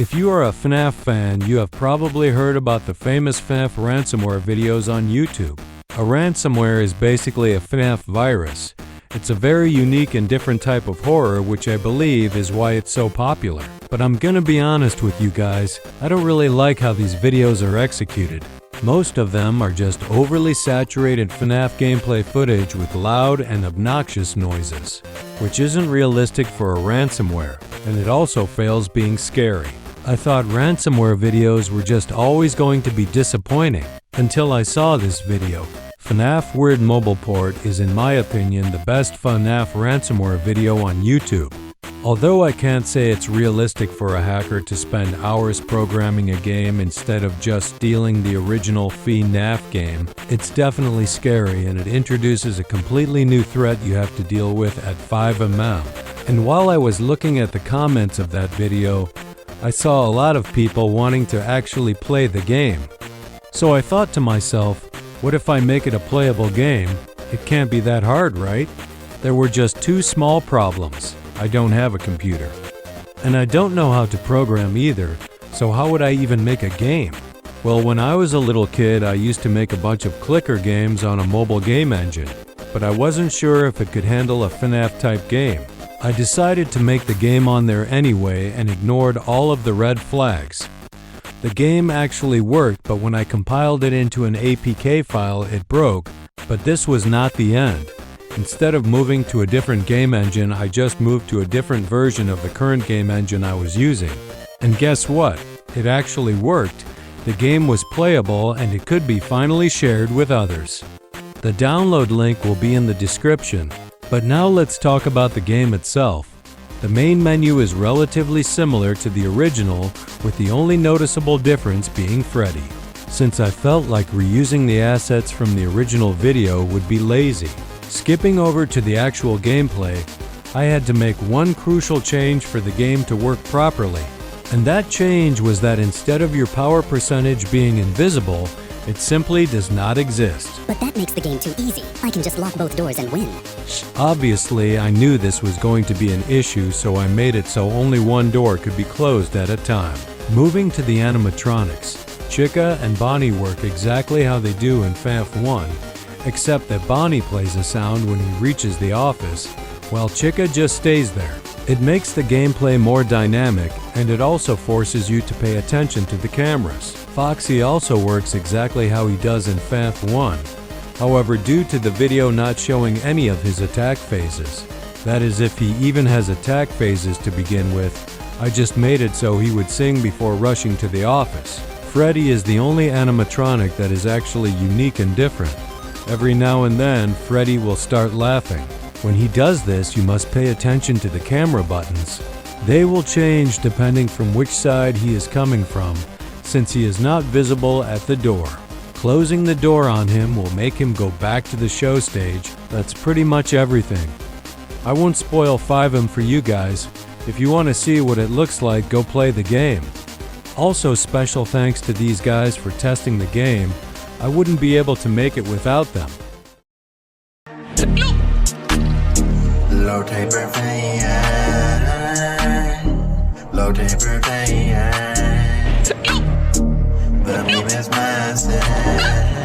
If you are a FNaF fan, you have probably heard about the famous FNaF ransomware videos on YouTube. A ransomware is basically a FNaF virus. It's a very unique and different type of horror, which I believe is why it's so popular. But I'm gonna be honest with you guys, I don't really like how these videos are executed. Most of them are just overly saturated FNaF gameplay footage with loud and obnoxious noises, which isn't realistic for a ransomware, and it also fails being scary. I thought ransomware videos were just always going to be disappointing, until I saw this video. FNaF Weird mobile port is, in my opinion, the best FNaF ransomware video on YouTube. Although I can't say it's realistic for a hacker to spend hours programming a game instead of just stealing the original FNaF game, it's definitely scary, and it introduces a completely new threat you have to deal with at 5mm. And while I was looking at the comments of that video, I saw a lot of people wanting to actually play the game. So I thought to myself, what if I make it a playable game? It can't be that hard, right? There were just two small problems. I don't have a computer. And I don't know how to program either, so how would I even make a game? Well, when I was a little kid, I used to make a bunch of clicker games on a mobile game engine, but I wasn't sure if it could handle a FNaF type game. I decided to make the game on there anyway and ignored all of the red flags. The game actually worked, but when I compiled it into an APK file, it broke. But this was not the end. Instead of moving to a different game engine, I just moved to a different version of the current game engine I was using. And guess what? It actually worked. The game was playable and it could be finally shared with others. The download link will be in the description. But now let's talk about the game itself. The main menu is relatively similar to the original, with the only noticeable difference being Freddy. Since I felt like reusing the assets from the original video would be lazy. Skipping over to the actual gameplay, I had to make one crucial change for the game to work properly. And that change was that instead of your power percentage being invisible, it simply does not exist. But that makes the game too easy. I can just lock both doors and win. Obviously, I knew this was going to be an issue, so I made it so only one door could be closed at a time. Moving to the animatronics, Chica and Bonnie work exactly how they do in FNaF 1, except that Bonnie plays a sound when he reaches the office, while Chica just stays there. It makes the gameplay more dynamic, and it also forces you to pay attention to the cameras. Foxy also works exactly how he does in FNaF 1. However, due to the video not showing any of his attack phases, that is, if he even has attack phases to begin with, I just made it so he would sing before rushing to the office. Freddy is the only animatronic that is actually unique and different. Every now and then, Freddy will start laughing. When he does this, you must pay attention to the camera buttons. They will change depending from which side he is coming from, since he is not visible at the door. Closing the door on him will make him go back to the show stage. That's pretty much everything. I won't spoil FNaF for you guys. If you want to see what it looks like, go play the game. Also, special thanks to these guys for testing the game. I wouldn't be able to make it without them. Low taper fan, low taper fan. The meme is mindset.